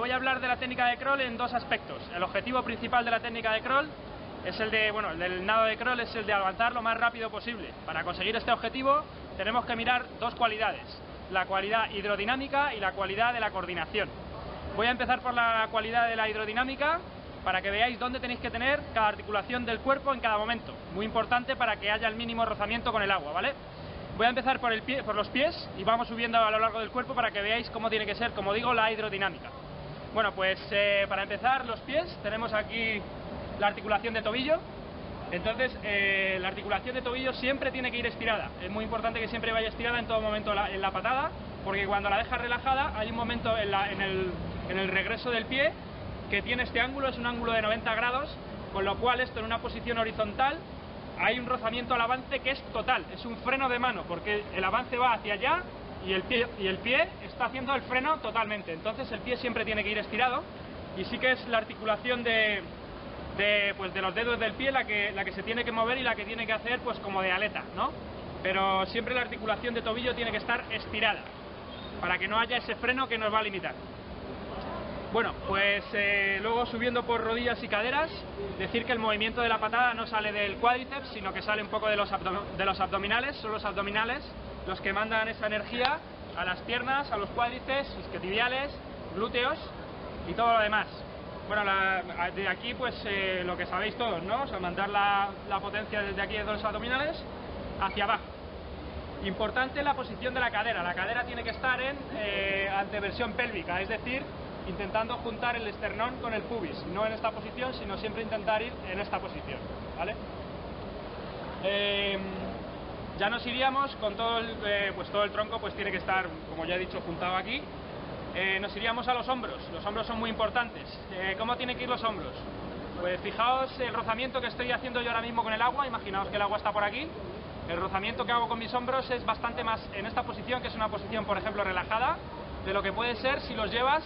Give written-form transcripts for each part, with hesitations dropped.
voy a hablar de la técnica de crawl en dos aspectos. El objetivo principal de la técnica de crawl es el del nado de crawl es el de avanzar lo más rápido posible. Para conseguir este objetivo tenemos que mirar dos cualidades, la cualidad hidrodinámica y la cualidad de la coordinación. Voy a empezar por la cualidad de la hidrodinámica para que veáis dónde tenéis que tener cada articulación del cuerpo en cada momento. Muy importante para que haya el mínimo rozamiento con el agua, ¿vale? Voy a empezar por los pies y vamos subiendo a lo largo del cuerpo para que veáis cómo tiene que ser, como digo, la hidrodinámica. Bueno, pues para empezar los pies tenemos aquí la articulación de tobillo. Entonces la articulación de tobillo siempre tiene que ir estirada. Es muy importante que siempre vaya estirada en todo momento en la patada, porque cuando la dejas relajada hay un momento en el regreso del pie que tiene este ángulo, es un ángulo de 90 grados, con lo cual esto en una posición horizontal hay un rozamiento al avance que es total, es un freno de mano, porque el avance va hacia allá y el pie está haciendo el freno totalmente. Entonces el pie siempre tiene que ir estirado y sí que es la articulación de los dedos del pie la que se tiene que mover y la que tiene que hacer pues como de aleta, ¿no? Pero siempre la articulación de tobillo tiene que estar estirada para que no haya ese freno que nos va a limitar. Bueno, pues luego subiendo por rodillas y caderas, decir que el movimiento de la patada no sale del cuádriceps, sino que sale un poco de los abdominales. Son los abdominales los que mandan esa energía a las piernas, a los cuádriceps, isquiotibiales, glúteos y todo lo demás. Bueno, de aquí pues lo que sabéis todos, ¿no? O sea, mandar la potencia desde aquí de los abdominales hacia abajo. Importante la posición de la cadera tiene que estar en anteversión pélvica, es decir, intentando juntar el esternón con el pubis, no en esta posición, sino siempre intentar ir en esta posición, ¿vale? Ya nos iríamos con todo el tronco, pues tiene que estar, como ya he dicho, juntado aquí. Nos iríamos a los hombros son muy importantes. ¿Cómo tienen que ir los hombros? Pues fijaos el rozamiento que estoy haciendo yo ahora mismo con el agua, imaginaos que el agua está por aquí. El rozamiento que hago con mis hombros es bastante más en esta posición, que es una posición, por ejemplo, relajada, de lo que puede ser si los llevas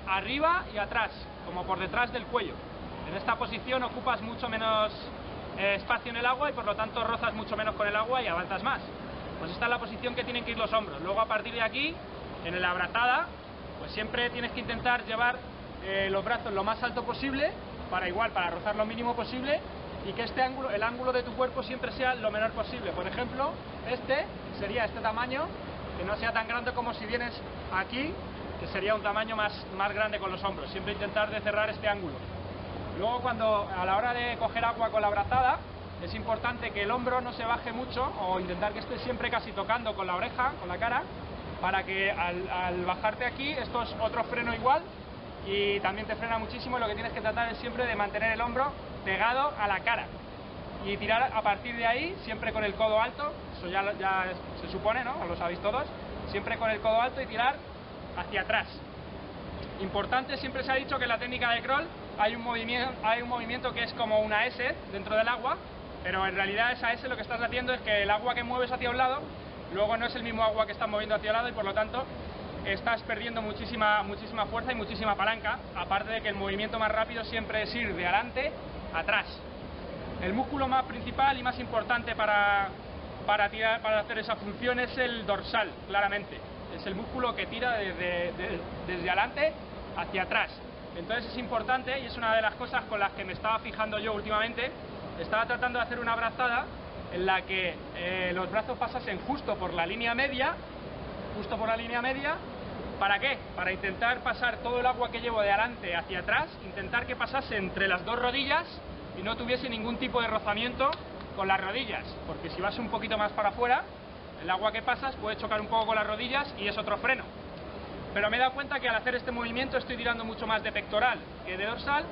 arriba y atrás, como por detrás del cuello. En esta posición ocupas mucho menos espacio en el agua y por lo tanto rozas mucho menos con el agua y avanzas más. Pues esta es la posición que tienen que ir los hombros. Luego a partir de aquí, en la abrazada, pues siempre tienes que intentar llevar los brazos lo más alto posible para rozar lo mínimo posible y que el ángulo de tu cuerpo siempre sea lo menor posible. Por ejemplo, sería este tamaño, que no sea tan grande como si vienes aquí, que sería un tamaño más grande con los hombros. Siempre intentar de cerrar este ángulo. Luego a la hora de coger agua con la abrazada, es importante que el hombro no se baje mucho o intentar que esté siempre casi tocando con la oreja, con la cara, para que al bajarte aquí, esto es otro freno igual y también te frena muchísimo. Lo que tienes que tratar es siempre de mantener el hombro pegado a la cara y tirar a partir de ahí, siempre con el codo alto. Eso ya se supone, ¿no? Lo sabéis todos. Siempre con el codo alto y tirar hacia atrás. Importante, siempre se ha dicho que en la técnica de crawl hay un movimiento que es como una S dentro del agua, pero en realidad esa S lo que estás haciendo es que el agua que mueves hacia un lado luego no es el mismo agua que estás moviendo hacia el lado y por lo tanto estás perdiendo muchísima fuerza y muchísima palanca, aparte de que el movimiento más rápido siempre es ir de adelante a atrás. El músculo más principal y más importante para hacer esa función es el dorsal, claramente. Es el músculo que tira desde adelante hacia atrás. Entonces es importante y es una de las cosas con las que me estaba fijando yo últimamente. Estaba tratando de hacer una abrazada en la que los brazos pasasen justo por la línea media. ¿Para qué? Para intentar pasar todo el agua que llevo de adelante hacia atrás, intentar que pasase entre las dos rodillas y no tuviese ningún tipo de rozamiento con las rodillas, porque si vas un poquito más para afuera, el agua que pasas puede chocar un poco con las rodillas y es otro freno. Pero me he dado cuenta que al hacer este movimiento estoy tirando mucho más de pectoral que de dorsal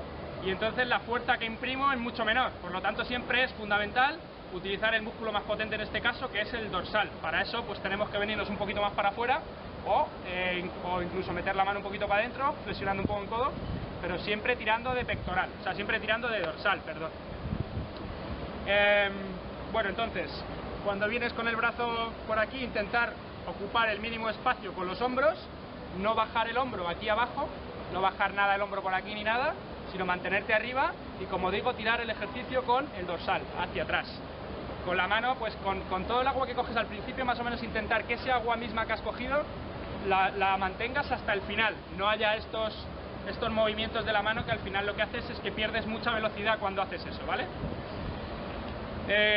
y entonces la fuerza que imprimo es mucho menor. Por lo tanto siempre es fundamental utilizar el músculo más potente en este caso, que es el dorsal. Para eso pues tenemos que venirnos un poquito más para afuera o incluso meter la mano un poquito para adentro, flexionando un poco el codo, pero siempre tirando de pectoral, o sea, siempre tirando de dorsal, perdón. Bueno, entonces, cuando vienes con el brazo por aquí, intentar ocupar el mínimo espacio con los hombros, no bajar el hombro aquí abajo, no bajar nada el hombro por aquí ni nada, sino mantenerte arriba y, como digo, tirar el ejercicio con el dorsal, hacia atrás. Con la mano, pues con todo el agua que coges al principio, más o menos intentar que ese agua misma que has cogido la mantengas hasta el final, no haya estos estos movimientos de la mano, que al final lo que haces es que pierdes mucha velocidad cuando haces eso, ¿vale?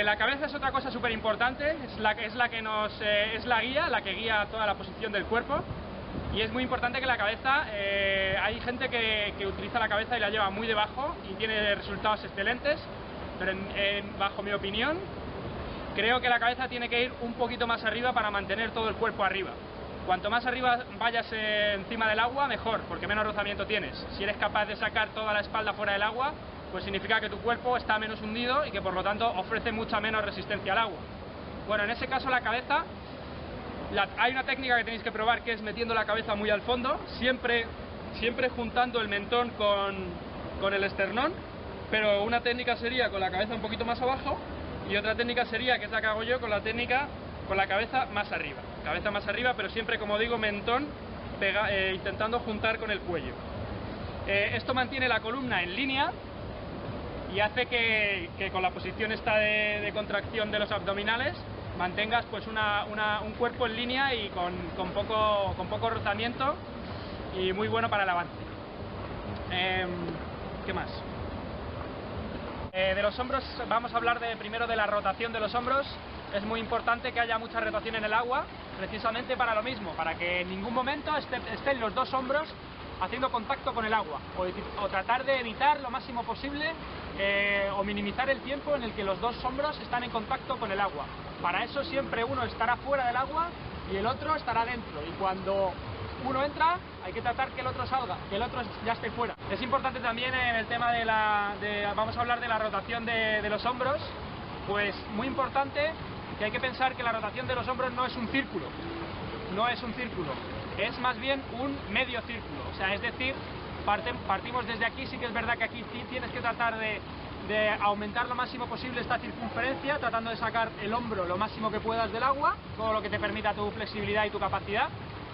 La cabeza es otra cosa súper importante, es la guía, la que guía toda la posición del cuerpo, y es muy importante que la cabeza, hay gente que utiliza la cabeza y la lleva muy debajo y tiene resultados excelentes, pero bajo mi opinión, creo que la cabeza tiene que ir un poquito más arriba para mantener todo el cuerpo arriba. Cuanto más arriba vayas encima del agua, mejor, porque menos rozamiento tienes. Si eres capaz de sacar toda la espalda fuera del agua, pues significa que tu cuerpo está menos hundido y que por lo tanto ofrece mucha menos resistencia al agua. Bueno, en ese caso la cabeza, hay una técnica que tenéis que probar, que es metiendo la cabeza muy al fondo, siempre juntando el mentón con el esternón, pero una técnica sería con la cabeza un poquito más abajo y otra técnica sería, que es la que hago yo, con la cabeza más arriba. Cabeza más arriba, pero siempre, como digo, mentón intentando juntar con el cuello. Esto mantiene la columna en línea y hace que con la posición esta de contracción de los abdominales mantengas pues un cuerpo en línea y con poco rozamiento, y muy bueno para el avance. ¿Qué más? De los hombros vamos a hablar primero de la rotación de los hombros. Es muy importante que haya mucha rotación en el agua, precisamente para lo mismo, para que en ningún momento estén los dos hombros haciendo contacto con el agua, o tratar de evitar lo máximo posible o minimizar el tiempo en el que los dos hombros están en contacto con el agua. Para eso siempre uno estará fuera del agua y el otro estará dentro, y cuando uno entra hay que tratar que el otro salga, que el otro ya esté fuera. Es importante también en el tema vamos a hablar de la rotación de los hombros, pues muy importante que hay que pensar que la rotación de los hombros no es un círculo, es más bien un medio círculo, o sea, es decir, partimos desde aquí. Sí que es verdad que aquí tienes que tratar de aumentar lo máximo posible esta circunferencia, tratando de sacar el hombro lo máximo que puedas del agua, todo lo que te permita tu flexibilidad y tu capacidad,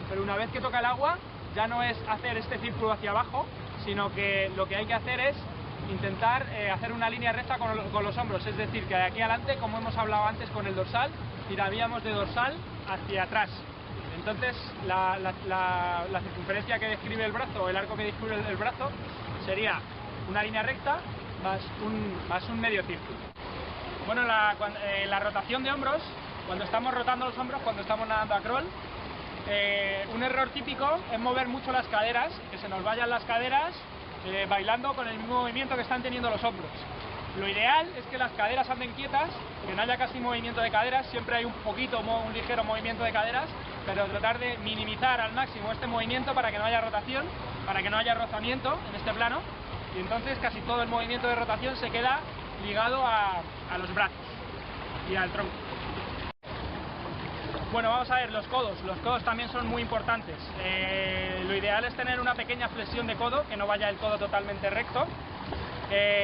pero una vez que toca el agua ya no es hacer este círculo hacia abajo, sino que lo que hay que hacer es intentar hacer una línea recta con los hombros, es decir, que de aquí adelante, como hemos hablado antes con el dorsal, tiraríamos de dorsal hacia atrás. Entonces la circunferencia que describe el brazo, o el arco que describe el brazo, sería una línea recta más un medio círculo. Bueno, la rotación de hombros, cuando estamos rotando los hombros, cuando estamos nadando a crawl, un error típico es mover mucho las caderas, que se nos vayan las caderas bailando con el mismo movimiento que están teniendo los hombros. Lo ideal es que las caderas anden quietas, que no haya casi movimiento de caderas, siempre hay un ligero movimiento de caderas, pero tratar de minimizar al máximo este movimiento para que no haya rotación, para que no haya rozamiento en este plano, y entonces casi todo el movimiento de rotación se queda ligado a los brazos y al tronco. Bueno, vamos a ver los codos. Los codos también son muy importantes. Lo ideal es tener una pequeña flexión de codo, que no vaya el codo totalmente recto.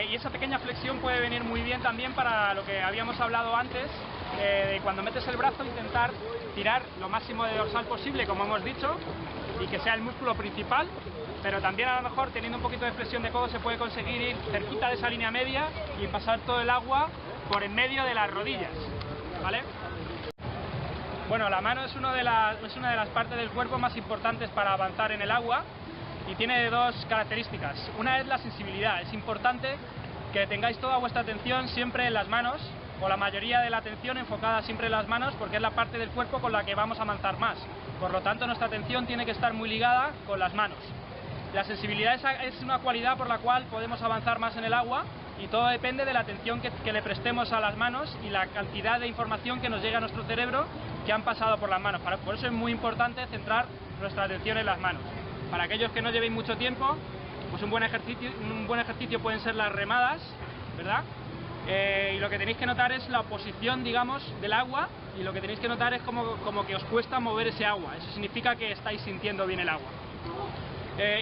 Y esa pequeña flexión puede venir muy bien también para lo que habíamos hablado antes, de cuando metes el brazo intentar tirar lo máximo de dorsal posible, como hemos dicho, y que sea el músculo principal, pero también a lo mejor teniendo un poquito de flexión de codo se puede conseguir ir cerquita de esa línea media y pasar todo el agua por en medio de las rodillas, ¿vale? Bueno, la mano es una de las partes del cuerpo más importantes para avanzar en el agua, y tiene dos características. Una es la sensibilidad. Es importante que tengáis toda vuestra atención siempre en las manos, o la mayoría de la atención enfocada siempre en las manos, porque es la parte del cuerpo con la que vamos a avanzar más. Por lo tanto, nuestra atención tiene que estar muy ligada con las manos. La sensibilidad es una cualidad por la cual podemos avanzar más en el agua, y todo depende de la atención que le prestemos a las manos y la cantidad de información que nos llega a nuestro cerebro que han pasado por las manos. Por eso es muy importante centrar nuestra atención en las manos. Para aquellos que no llevéis mucho tiempo, pues un buen ejercicio pueden ser las remadas, ¿verdad? Y lo que tenéis que notar es la posición, digamos, del agua, y lo que tenéis que notar es como que os cuesta mover ese agua. Eso significa que estáis sintiendo bien el agua.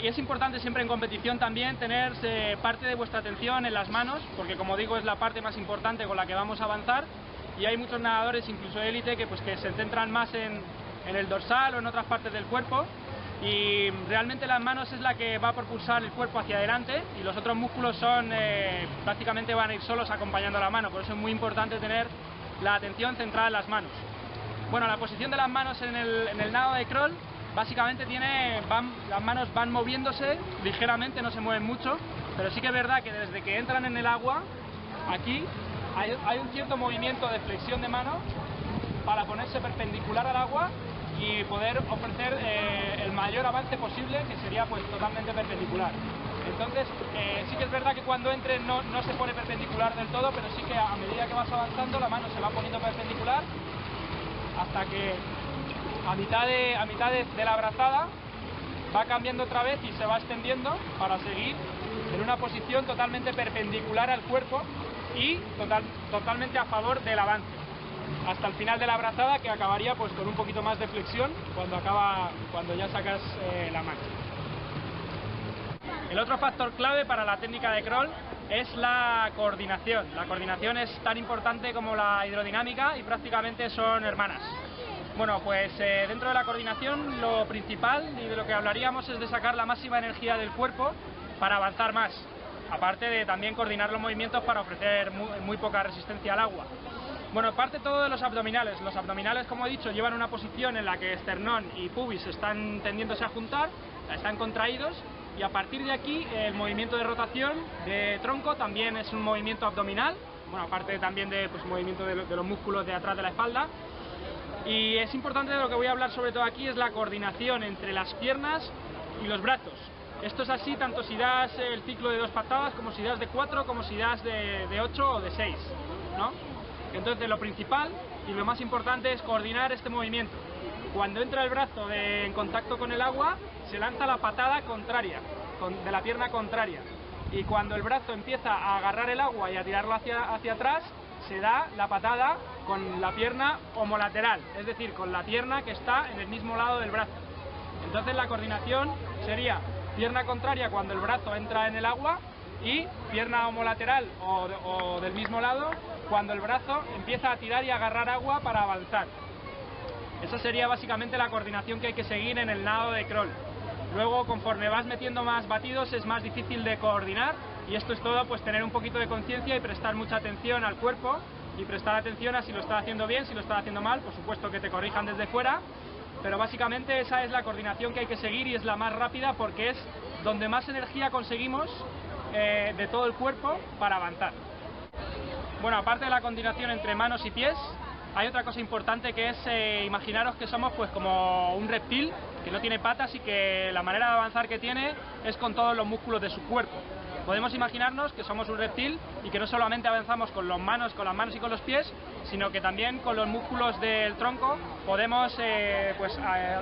Y es importante siempre en competición también tener parte de vuestra atención en las manos, porque como digo es la parte más importante con la que vamos a avanzar, y hay muchos nadadores, incluso élite, que se centran más en el dorsal o en otras partes del cuerpo, y realmente las manos es la que va a propulsar el cuerpo hacia adelante, y los otros músculos prácticamente van a ir solos acompañando a la mano. Por eso es muy importante tener la atención centrada en las manos. Bueno, la posición de las manos en el nado de crawl básicamente las manos van moviéndose ligeramente, no se mueven mucho, pero sí que es verdad que desde que entran en el agua, aquí hay un cierto movimiento de flexión de mano para ponerse perpendicular al agua y poder ofrecer el mayor avance posible, que sería pues totalmente perpendicular. Entonces sí que es verdad que cuando entre no se pone perpendicular del todo, pero sí que a medida que vas avanzando la mano se va poniendo perpendicular hasta que a mitad de la brazada va cambiando otra vez y se va extendiendo para seguir en una posición totalmente perpendicular al cuerpo y totalmente a favor del avance, hasta el final de la brazada, que acabaría pues con un poquito más de flexión cuando ya sacas la marcha. El otro factor clave para la técnica de crawl es la coordinación. La coordinación es tan importante como la hidrodinámica y prácticamente son hermanas. Bueno, pues dentro de la coordinación lo principal y de lo que hablaríamos es de sacar la máxima energía del cuerpo para avanzar más, aparte de también coordinar los movimientos para ofrecer muy poca resistencia al agua. Bueno, parte todo de los abdominales. Los abdominales, como he dicho, llevan una posición en la que esternón y pubis están tendiéndose a juntar, están contraídos, y a partir de aquí el movimiento de rotación de tronco también es un movimiento abdominal, bueno, aparte también de movimiento de los músculos de atrás de la espalda. Y es importante, de lo que voy a hablar sobre todo aquí, es la coordinación entre las piernas y los brazos. Esto es así tanto si das el ciclo de 2 patadas, como si das de 4, como si das de 8 o de 6, ¿no? Entonces lo principal y lo más importante es coordinar este movimiento. Cuando entra el brazo en contacto con el agua, se lanza la patada contraria, de la pierna contraria. Y cuando el brazo empieza a agarrar el agua y a tirarlo hacia atrás, se da la patada con la pierna homolateral, es decir, con la pierna que está en el mismo lado del brazo. Entonces la coordinación sería pierna contraria cuando el brazo entra en el agua y pierna homolateral o del mismo lado cuando el brazo empieza a tirar y agarrar agua para avanzar. Esa sería básicamente la coordinación que hay que seguir en el nado de crawl. Luego, conforme vas metiendo más batidos, es más difícil de coordinar, y esto es todo, pues tener un poquito de conciencia y prestar mucha atención al cuerpo y prestar atención a si lo estás haciendo bien, si lo estás haciendo mal, por supuesto que te corrijan desde fuera, pero básicamente esa es la coordinación que hay que seguir y es la más rápida porque es donde más energía conseguimos de todo el cuerpo para avanzar. Bueno, aparte de la coordinación entre manos y pies, hay otra cosa importante que es imaginaros que somos pues como un reptil que no tiene patas y que la manera de avanzar que tiene es con todos los músculos de su cuerpo. Podemos imaginarnos que somos un reptil y que no solamente avanzamos con las manos y con los pies, sino que también con los músculos del tronco podemos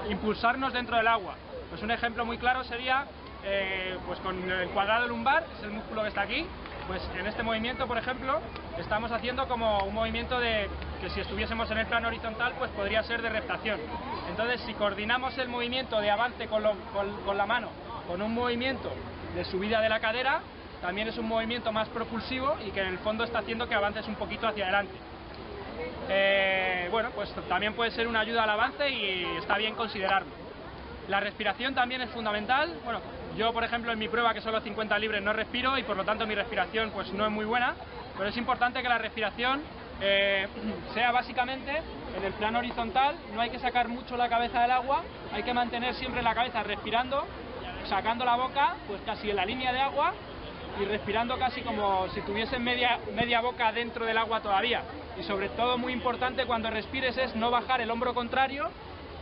impulsarnos dentro del agua. Pues un ejemplo muy claro sería pues con el cuadrado lumbar, es el músculo que está aquí. Pues en este movimiento, por ejemplo, estamos haciendo como un movimiento que si estuviésemos en el plano horizontal, pues podría ser de reptación. Entonces, si coordinamos el movimiento de avance con la mano, con un movimiento de subida de la cadera, también es un movimiento más propulsivo y que en el fondo está haciendo que avances un poquito hacia adelante. Bueno, pues también puede ser una ayuda al avance y está bien considerarlo. La respiración también es fundamental. Bueno, yo por ejemplo en mi prueba, que son los 50 libres, no respiro y por lo tanto mi respiración pues no es muy buena, pero es importante que la respiración sea básicamente en el plano horizontal. No hay que sacar mucho la cabeza del agua, hay que mantener siempre la cabeza respirando, sacando la boca pues casi en la línea de agua y respirando casi como si tuviesen media boca dentro del agua todavía. Y sobre todo, muy importante cuando respires, es no bajar el hombro contrario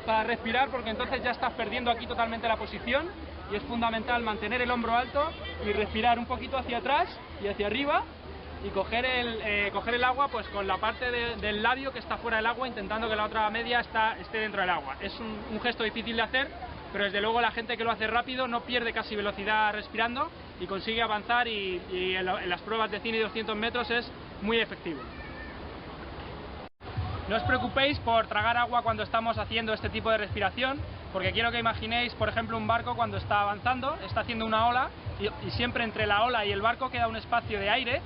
para respirar, porque entonces ya estás perdiendo aquí totalmente la posición, y es fundamental mantener el hombro alto y respirar un poquito hacia atrás y hacia arriba y coger el agua pues con la parte del labio que está fuera del agua, intentando que la otra media esté dentro del agua. Es un gesto difícil de hacer, pero desde luego la gente que lo hace rápido no pierde casi velocidad respirando y consigue avanzar, y en las pruebas de 100 y 200 metros es muy efectivo. No os preocupéis por tragar agua cuando estamos haciendo este tipo de respiración, porque quiero que imaginéis, por ejemplo, un barco cuando está avanzando, está haciendo una ola y siempre entre la ola y el barco queda un espacio de aire,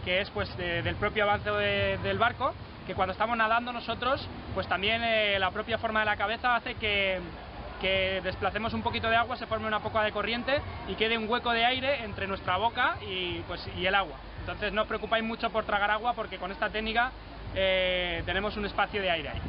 que es pues del propio avance del barco, que cuando estamos nadando nosotros, pues también la propia forma de la cabeza hace que desplacemos un poquito de agua, se forme una poca de corriente y quede un hueco de aire entre nuestra boca y el agua. Entonces no os preocupáis mucho por tragar agua, porque con esta técnica tenemos un espacio de aire ahí.